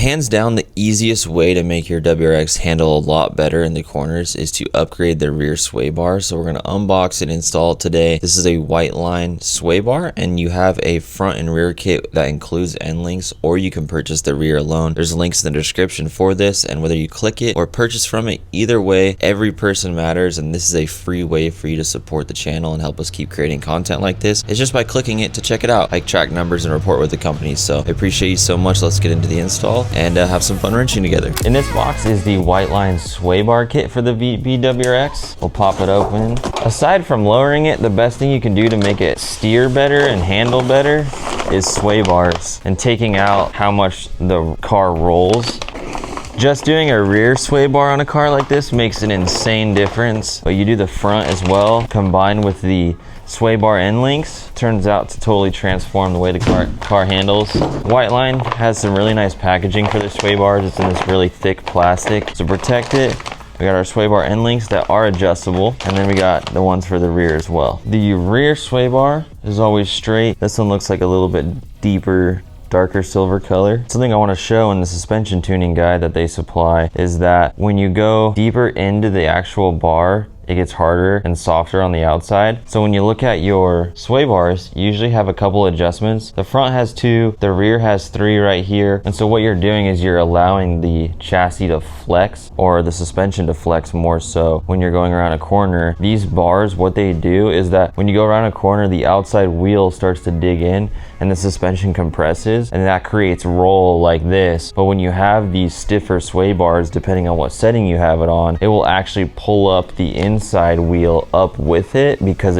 Hands down, the easiest way to make your WRX handle a lot better in the corners is to upgrade the rear sway bar. So we're going to unbox and install it today. This is a Whiteline sway bar, and you have a front and rear kit that includes end links, or you can purchase the rear alone. There's links in the description for this, and whether you click it or purchase from it, either way, every person matters, and this is a free way for you to support the channel and help us keep creating content like this. It's just by clicking it to check it out. I track numbers and report with the company, so I appreciate you so much. Let's get into the install and have some fun wrenching together. In this box is the Whiteline sway bar kit for the WRX. We'll pop it open. Aside from lowering it, the best thing you can do to make it steer better and handle better is sway bars and taking out how much the car rolls. Just doing a rear sway bar on a car like this makes an insane difference, but you do the front as well, combined with the sway bar end links, turns out to totally transform the way the car handles. Whiteline has some really nice packaging for their sway bars. It's in this really thick plastic to protect it. We got our sway bar end links that are adjustable, and then we got the ones for the rear as well. The rear sway bar is always straight. This one looks like a little bit deeper, darker silver color. Something I want to show in the suspension tuning guide that they supply is that when you go deeper into the actual bar, it gets harder and softer on the outside. So when you look at your sway bars, you usually have a couple adjustments. The front has 2, the rear has 3 right here. And so what you're doing is you're allowing the chassis to flex, or the suspension to flex more so when you're going around a corner. These bars, what they do is that when you go around a corner, the outside wheel starts to dig in and the suspension compresses, and that creates roll like this. But when you have these stiffer sway bars, depending on what setting you have it on, it will actually pull up the inside wheel up with it, because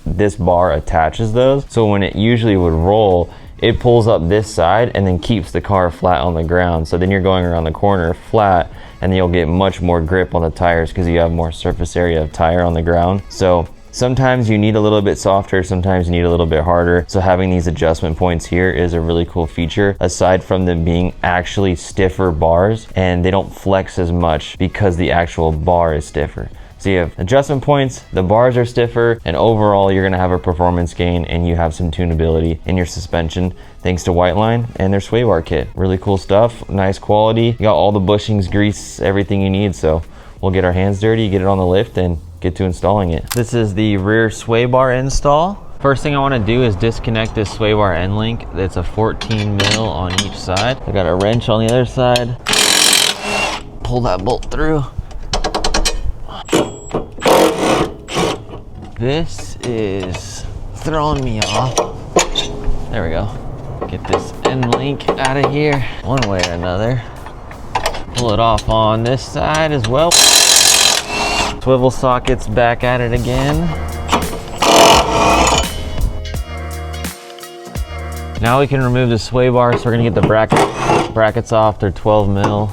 this bar attaches those. So when it usually would roll, it pulls up this side and then keeps the car flat on the ground. So then you're going around the corner flat, and you'll get much more grip on the tires because you have more surface area of tire on the ground. So sometimes you need a little bit softer, sometimes you need a little bit harder. So having these adjustment points here is a really cool feature, aside from them being actually stiffer bars, and they don't flex as much because the actual bar is stiffer. So you have adjustment points, the bars are stiffer, and overall you're gonna have a performance gain, and you have some tunability in your suspension thanks to Whiteline and their sway bar kit. Really cool stuff, nice quality. You got all the bushings, grease, everything you need. So we'll get our hands dirty, get it on the lift, and get to installing it. This is the rear sway bar install. First thing I want to do is disconnect this sway bar end link. It's a 14 mil on each side. I got a wrench on the other side. Pull that bolt through. This is throwing me off. There we go. Get this end link out of here one way or another. Pull it off on this side as well. Swivel sockets back at it again. Now we can remove the sway bar. So we're gonna get the brackets off. They're 12 mil.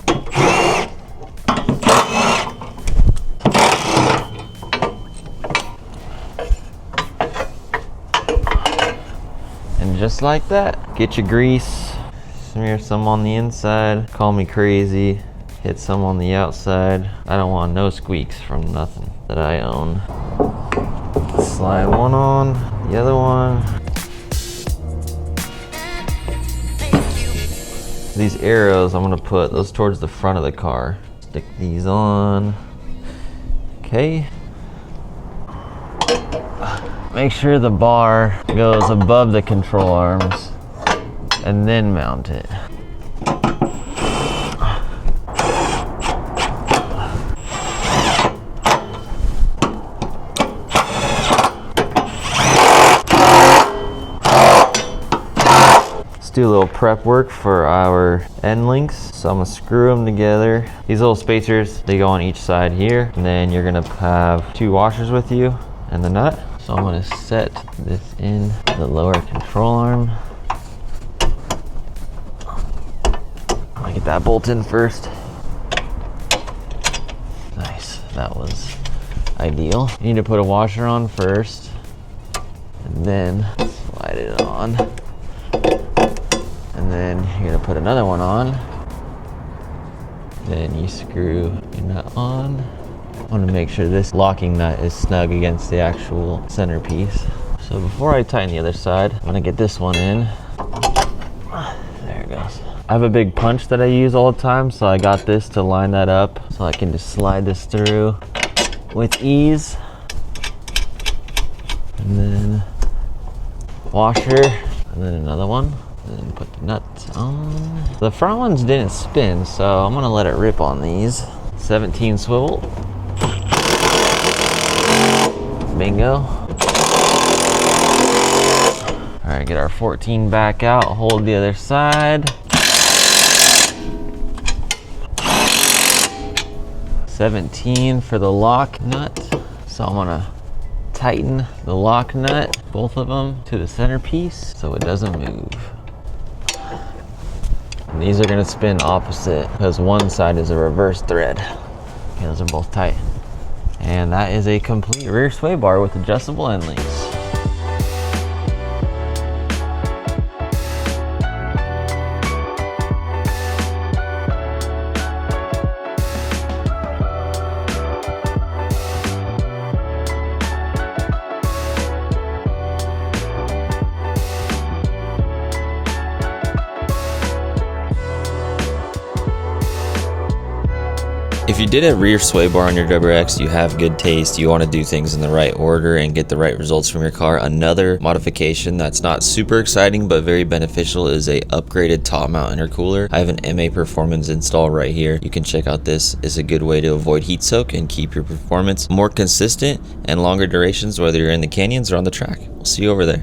And just like that, get your grease, smear some on the inside. Call me crazy. Hit some on the outside. I don't want no squeaks from nothing that I own. Slide one on, the other one. These arrows, I'm gonna put those towards the front of the car. Stick these on. Okay. Make sure the bar goes above the control arms, and then mount it. Do a little prep work for our end links. So I'm gonna screw them together. These little spacers, they go on each side here, and then you're gonna have 2 washers with you and the nut. So I'm gonna set this in the lower control arm. I get that bolt in first. Nice, that was ideal. You need to put a washer on first, and then slide it on. And then you're gonna put another one on. Then you screw your nut on. I want to make sure this locking nut is snug against the actual centerpiece. So before I tighten the other side, I'm gonna get this one in. There it goes. I have a big punch that I use all the time, so I got this to line that up so I can just slide this through with ease. And then washer, and then another one, and then put the nuts on. The front ones didn't spin, so I'm gonna let it rip on these. 17 swivel. Bingo. All right, get our 14 back out, hold the other side. 17 for the lock nut. So I'm gonna tighten the lock nut, both of them, to the centerpiece so it doesn't move. And these are gonna spin opposite because one side is a reverse thread. Okay, those are both tight. And that is a complete rear sway bar with adjustable end links. If you did a rear sway bar on your WRX, you have good taste, you want to do things in the right order and get the right results from your car. Another modification that's not super exciting but very beneficial is a upgraded top mount intercooler. I have an MA Performance install right here. You can check out this. It's a good way to avoid heat soak and keep your performance more consistent and longer durations, whether you're in the canyons or on the track. We'll see you over there.